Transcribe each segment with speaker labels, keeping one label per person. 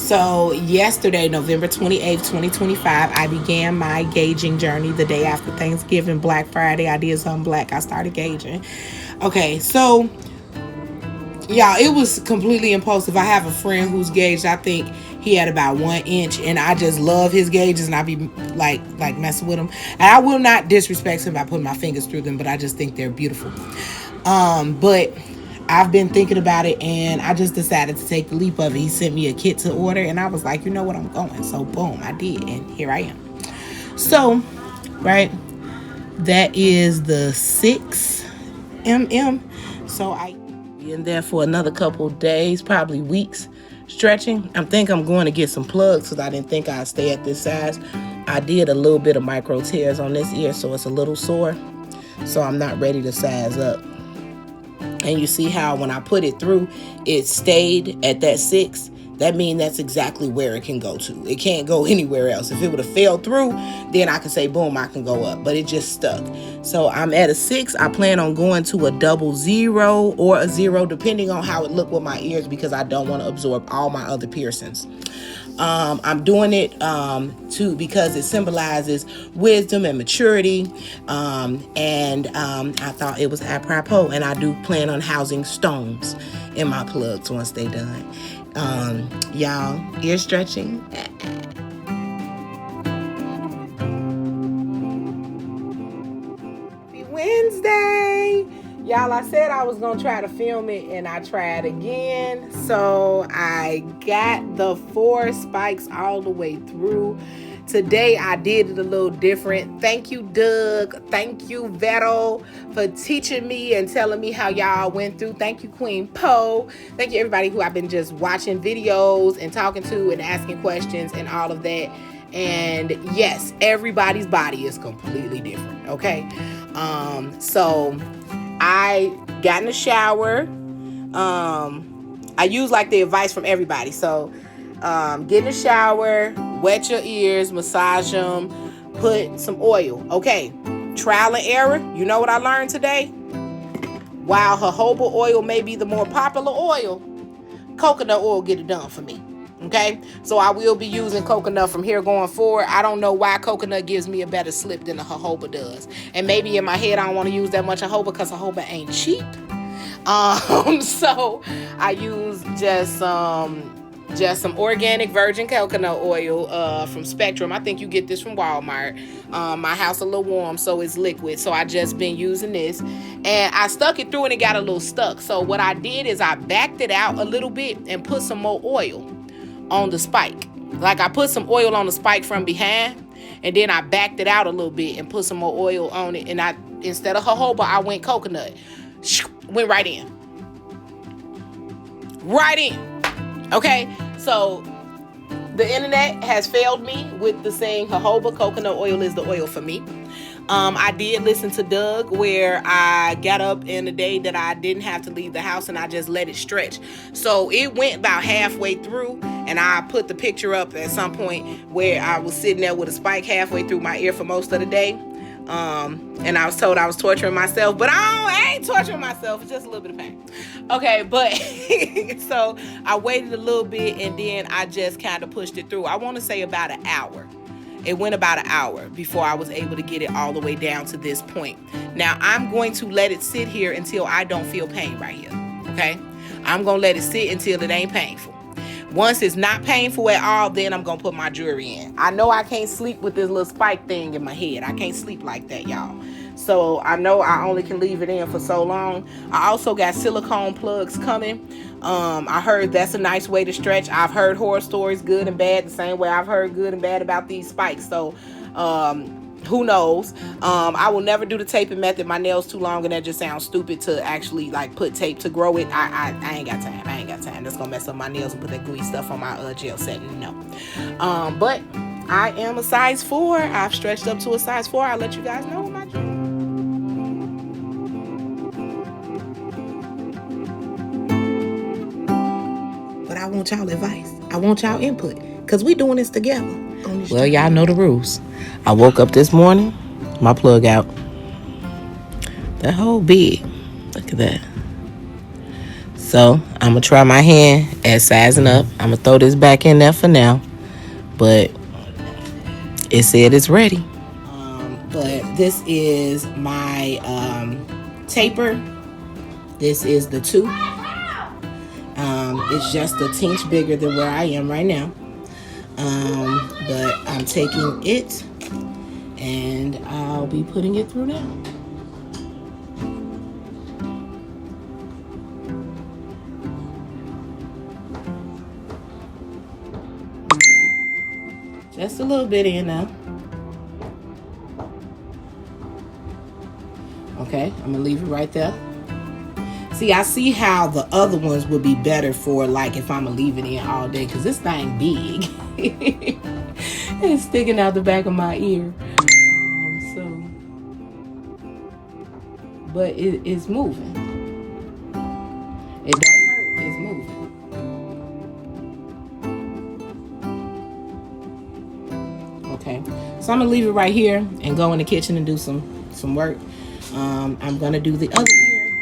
Speaker 1: So yesterday, November 28th, 2025, I began my gauging journey the day after Thanksgiving, Black Friday. I did something black. I started gauging. Okay, so y'all, it was completely impulsive. I have a friend who's gauged. I think he had about 1 inch, and I just love his gauges, and I be like messing with them. And I will not disrespect him by putting my fingers through them, but I just think they're beautiful. But I've been thinking about it, and I just decided to take the leap of it. He sent me a kit to order, and I was like, you know what, I'm going. So boom, I did, and here I am. So, right, that is the 6 mm. So I be in there for another couple days, probably weeks, stretching. I think I'm going to get some plugs because I didn't think I'd stay at this size. I did a little bit of micro tears on this ear, so it's a little sore. So I'm not ready to size up. And you see how when I put it through, it stayed at that 6. That means that's exactly where it can go to. It can't go anywhere else. If it would have fell through, then I could say, boom, I can go up. But it just stuck. So I'm at a 6. I plan on going to a 00 or a 0, depending on how it look with my ears, because I don't want to absorb all my other piercings. I'm doing it because it symbolizes wisdom and maturity. And I thought it was apropos. And I do plan on housing stones in my plugs once they done. Y'all, ear stretching. Happy Wednesday. Y'all, I said I was going to try to film it, and I tried again. So I got the 4 spikes all the way through. Today, I did it a little different. Thank you, Doug. Thank you, Vetto, for teaching me and telling me how y'all went through. Thank you, Queen Poe. Thank you, everybody who I've been just watching videos and talking to and asking questions and all of that. And yes, everybody's body is completely different, okay? So I got in the shower. I use like the advice from everybody. So get in the shower, wet your ears, massage them, put some oil. Okay, trial and error. You know what I learned today? While jojoba oil may be the more popular oil, coconut oil get it done for me. Okay, so I will be using coconut from here going forward. I don't know why coconut gives me a better slip than the jojoba does. And maybe in my head I don't want to use that much jojoba because jojoba ain't cheap. So I use just some organic virgin coconut oil from Spectrum. I think you get this from Walmart. My house a little warm, so it's liquid. So I just been using this. And I stuck it through and it got a little stuck. So what I did is I backed it out a little bit and put some more oil on the spike. Like I put some oil on the spike from behind. And then I backed it out a little bit and put some more oil on it. And instead of jojoba, I went coconut. Went right in. Right in. Okay, so the internet has failed me with the saying jojoba coconut oil is the oil for me. I did listen to Doug where I got up in the day that I didn't have to leave the house and I just let it stretch. So it went about halfway through, and I put the picture up at some point where I was sitting there with a spike halfway through my ear for most of the day. And I was told I was torturing myself, but I ain't torturing myself. It's just a little bit of pain. Okay, but so I waited a little bit and then I just kind of pushed it through. I want to say about an hour. It went about an hour before I was able to get it all the way down to this point. Now I'm going to let it sit here until I don't feel pain right here. Okay, I'm going to let it sit until it ain't painful. Once it's not painful at all, then I'm going to put my jewelry in. I know I can't sleep with this little spike thing in my head. I can't sleep like that, y'all. So I know I only can leave it in for so long. I also got silicone plugs coming. I heard that's a nice way to stretch. I've heard horror stories, good and bad, the same way I've heard good and bad about these spikes. So who knows? I will never do the taping method. My nails too long and that just sounds stupid to actually like put tape to grow it. I ain't got time. I ain't got time. That's gonna mess up my nails and put that gooey stuff on my gel setting. No. But I am a size 4. I've stretched up to a size 4. I'll let you guys know what my jewelry. But I want y'all advice. I want y'all input. Because we doing this together. Well, y'all know the rules. I woke up this morning, my plug out. That whole big. Look at that. So I'm gonna try my hand at sizing up. I'm gonna throw this back in there for now, but it said it's ready. But this is my taper. This is the 2. It's just a tinge bigger than where I am right now. But I'm taking it and I'll be putting it through now. Just a little bit in now. Okay, I'm gonna leave it right there. See, I see how the other ones would be better for, like, if I'm gonna leave it in all day, because this thing big. It's sticking out the back of my ear. But it's moving. It don't hurt, it's moving. Okay, so I'm gonna leave it right here and go in the kitchen and do some work. I'm gonna do the other ear.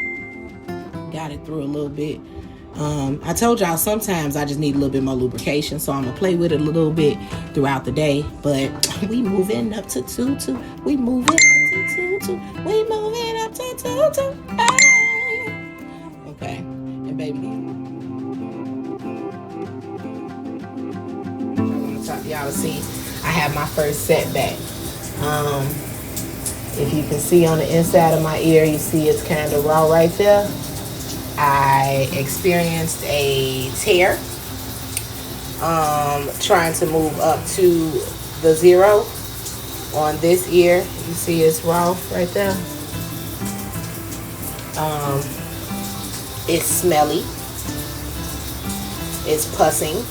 Speaker 1: Got it through a little bit. I told y'all sometimes I just need a little bit more lubrication, so I'm gonna play with it a little bit throughout the day. But we moving up to 2-2. We moving up to 2-2. We moving up to 2-2. Hey. Okay, and baby, I want to talk to y'all to see. I have my first setback. If you can see on the inside of my ear, you see it's kind of raw right there. I experienced a tear trying to move up to the 0 on this ear. You see it's raw right there. It's smelly. It's pussing.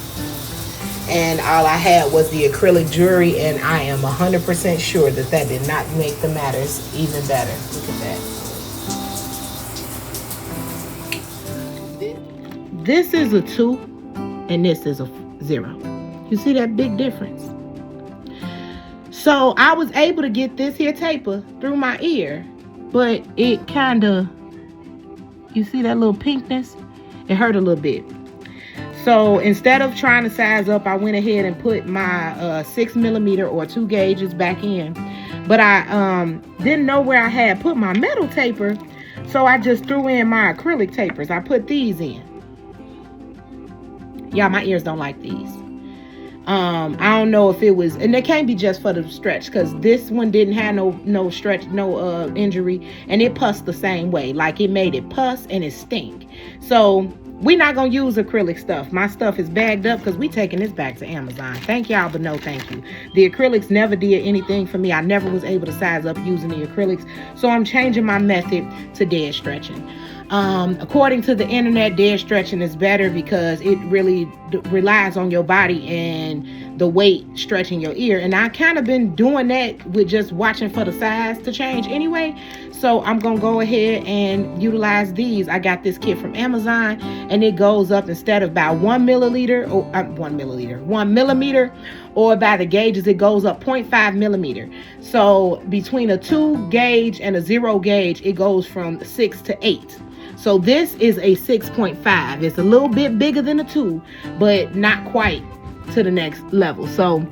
Speaker 1: And all I had was the acrylic jewelry, and I am 100% sure that did not make the matters even better. Look at that. This is a 2 and this is a 0. You see that big difference? So I was able to get this here taper through my ear, but it kind of, you see that little pinkness? It hurt a little bit. So instead of trying to size up, I went ahead and put my 6mm or 2 gauges back in. But I didn't know where I had put my metal taper, so I just threw in my acrylic tapers. I put these in. Yeah, my ears don't like these. I don't know if it was, and they can't be just for the stretch, because this one didn't have no stretch, no injury, and it pussed the same way. Like, it made it pus and it stink. So we're not gonna use acrylic stuff. My stuff is bagged up because we taking this back to Amazon. Thank y'all, but no thank you. The acrylics never did anything for me. I never was able to size up using the acrylics, so I'm changing my method to dead stretching. According to the internet, dead stretching is better because it really relies on your body and the weight stretching your ear. And I kind of been doing that with just watching for the size to change anyway. So I'm going to go ahead and utilize these. I got this kit from Amazon, and it goes up instead of about 1 millimeter, or by the gauges, it goes up 0.5 millimeter. So between a 2 gauge and a 0 gauge, it goes from 6 to 8. So this is a 6.5. It's a little bit bigger than a 2, but not quite to the next level. So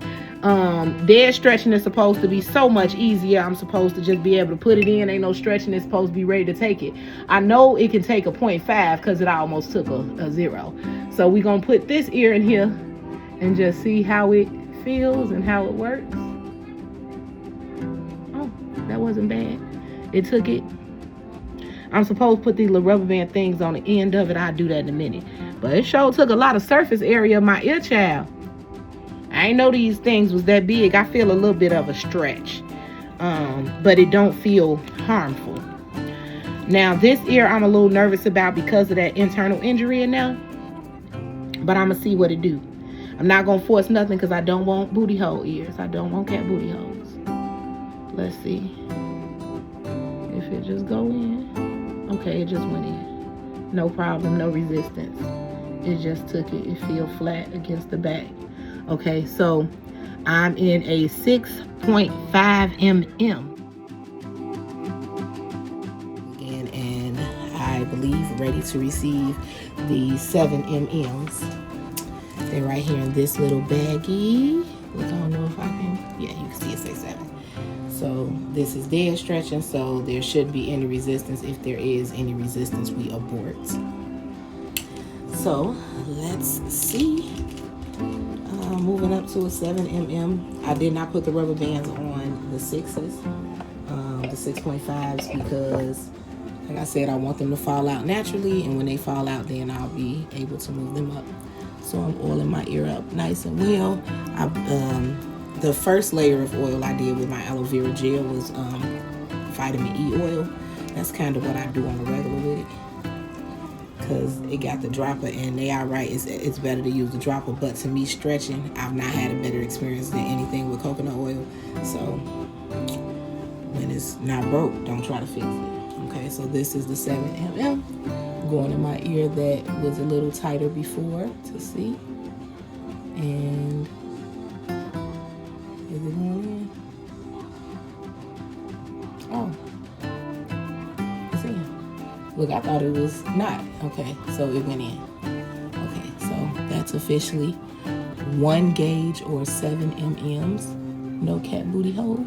Speaker 1: dead stretching is supposed to be so much easier. I'm supposed to just be able to put it in. Ain't no stretching. It's supposed to be ready to take it. I know it can take a 0.5 because it almost took a 0. So we're going to put this ear in here and just see how it feels and how it works. Oh, that wasn't bad. It took it. I'm supposed to put these little rubber band things on the end of it. I'll do that in a minute. But it sure took a lot of surface area of my ear, child. I ain't know these things was that big. I feel a little bit of a stretch. But it don't feel harmful. Now, this ear I'm a little nervous about because of that internal injury in there. But I'm going to see what it do. I'm not going to force nothing because I don't want booty hole ears. I don't want cat booty holes. Let's see. If it just go in. Okay, it just went in. No problem, no resistance. It just took it. It feels flat against the back. Okay, so I'm in a 6.5 mm. Again, and I believe ready to receive the 7 MMs. They're right here in this little baggie. Look, I don't know if I can. Yeah, you can see it say 7. So this is dead stretching, so there shouldn't be any resistance. If there is any resistance, we abort. So let's see. Moving up to a 7 mm. I did not put the rubber bands on the 6s, the 6.5s, because like I said, I want them to fall out naturally, and when they fall out, then I'll be able to move them up. So I'm oiling my ear up nice and well. The first layer of oil I did with my aloe vera gel was vitamin E oil. That's kind of what I do on a regular with it, because it got the dropper, and they are right, it's better to use the dropper. But to me, stretching, I've not had a better experience than anything with coconut oil. So when it's not broke, don't try to fix it. Okay, so this is the 7 mm going in my ear that was a little tighter before, to see. And is it going in? Oh, it's in. Look, I thought it was not. Okay, so it went in. Okay, so that's officially 1 gauge or 7 mm's. No cat booty hole.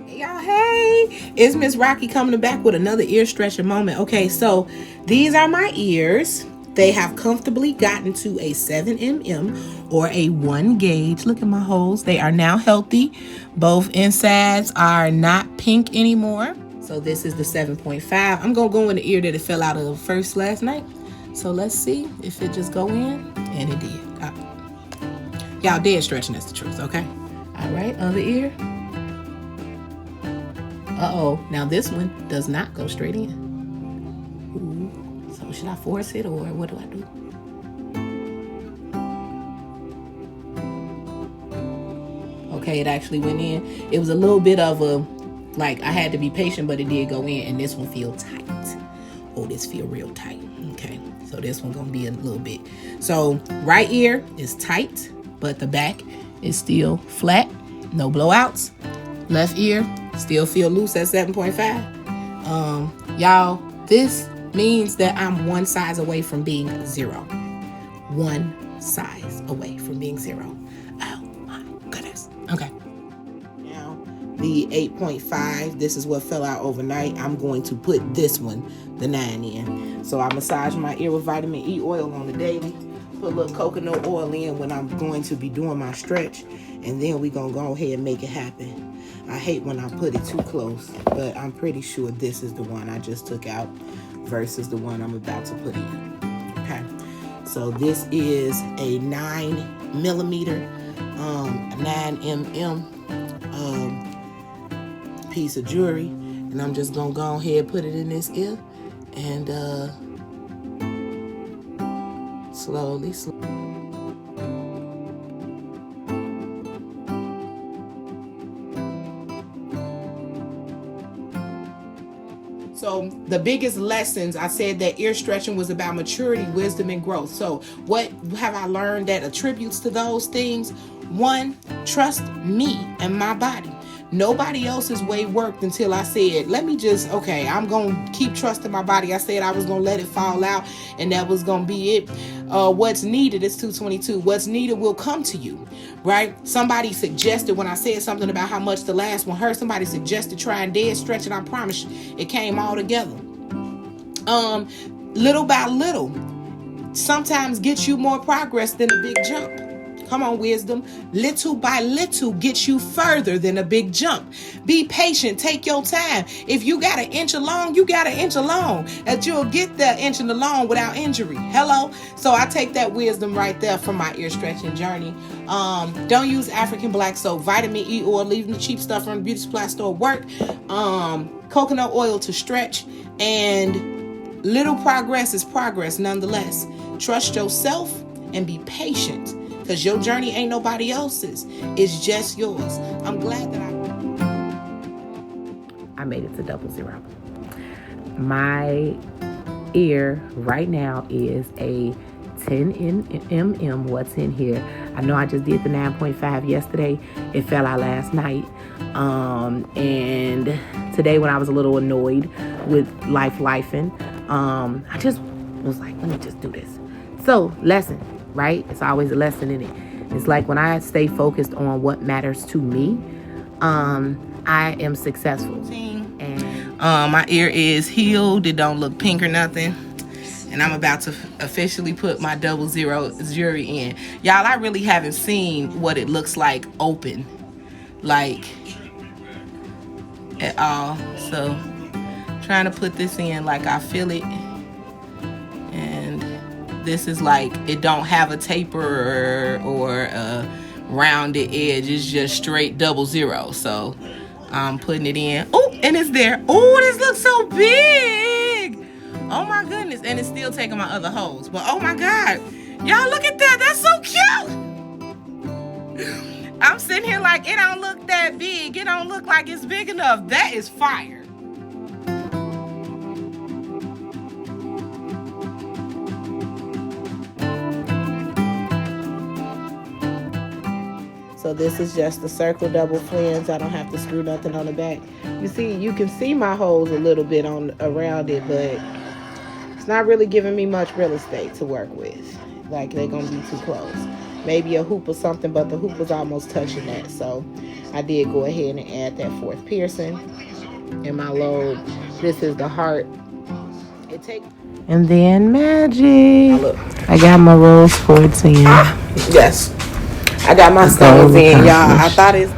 Speaker 1: Y'all, hey, it's Miss Raqi coming back with another ear stretching moment. Okay, so these are my ears. They have comfortably gotten to a 7 mm or a 1 gauge. Look at my holes. They are now healthy. Both insides are not pink anymore. So this is the 7.5. I'm going to go in the ear that it fell out of first last night. So let's see if it just go in. And it did. Y'all, dead stretching is the truth, okay? All right, other ear. Uh-oh, now this one does not go straight in. Ooh. So should I force it, or what do I do? Okay, it actually went in. It was a little bit of a, like, I had to be patient, but it did go in, and this one feel tight. Oh, this feel real tight. Okay, so this one gonna be a little bit. So right ear is tight, but the back is still flat, no blowouts. Left ear still feel loose at 7.5. Y'all, this means that I'm 1 size away from being 0. 1 size away from being 0. Oh my goodness. Okay. Now, the 8.5, this is what fell out overnight. I'm going to put this one, the 9, in. So I massage my ear with vitamin E oil on the daily. Put a little coconut oil in when I'm going to be doing my stretch. And then we're going to go ahead and make it happen. I hate when I put it too close, but I'm pretty sure this is the one I just took out versus the one I'm about to put in. Okay, so this is a 9 millimeter, 9 mm piece of jewelry, and I'm just gonna go ahead and put it in this ear, and slowly. So the biggest lessons, I said that ear stretching was about maturity, wisdom, and growth. So what have I learned that attributes to those things? 1, trust me and my body. Nobody else's way worked until I said, let me just, okay, I'm going to keep trusting my body. I said I was going to let it fall out, and that was going to be it. What's needed is 222. What's needed will come to you, right? Somebody suggested, when I said something about how much the last one hurt, somebody suggested trying dead stretch, and I promise you, it came all together. Little by little, sometimes gets you more progress than a big jump. Come on, wisdom. Little by little gets you further than a big jump. Be patient. Take your time. If you got an inch along, you got an inch along. That you'll get that inch along without injury. Hello? So I take that wisdom right there from my ear stretching journey. Don't use African black soap. Vitamin E oil, leaving the cheap stuff from the beauty supply store work. Coconut oil to stretch. And little progress is progress nonetheless. Trust yourself and be patient. Because your journey ain't nobody else's. It's just yours. I'm glad that I made it to 00. My ear right now is a 10 mm. What's in here? I know I just did the 9.5 yesterday. It fell out last night. And today when I was a little annoyed with lifing, I just was like, let me just do this. So, lesson, right? It's always a lesson in it. It's like when I stay focused on what matters to me, I am successful. And my ear is healed. It don't look pink or nothing. And I'm about to officially put my 00 jewelry in. Y'all, I really haven't seen what it looks like open, like, at all. So, trying to put this in like I feel it. And this is like, it don't have a taper or a rounded edge. It's just straight 00. So, I'm putting it in. Oh, and it's there. Oh, this looks so big. Oh my goodness. And it's still taking my other holes. But oh my God. Y'all look at that. That's so cute. I'm sitting here like, it don't look that big. It don't look like it's big enough. That is fire. So this is just the circle double flange. I don't have to screw nothing on the back. You see, you can see my holes a little bit on around it, but it's not really giving me much real estate to work with. Like, they're gonna be too close. Maybe a hoop or something, but the hoop was almost touching that. So I did go ahead and add that 4th piercing in my lobe. This is the heart. It takes. And then magic. Look. I got my rose quartz in. Yes. I got my stones in, y'all. I thought it's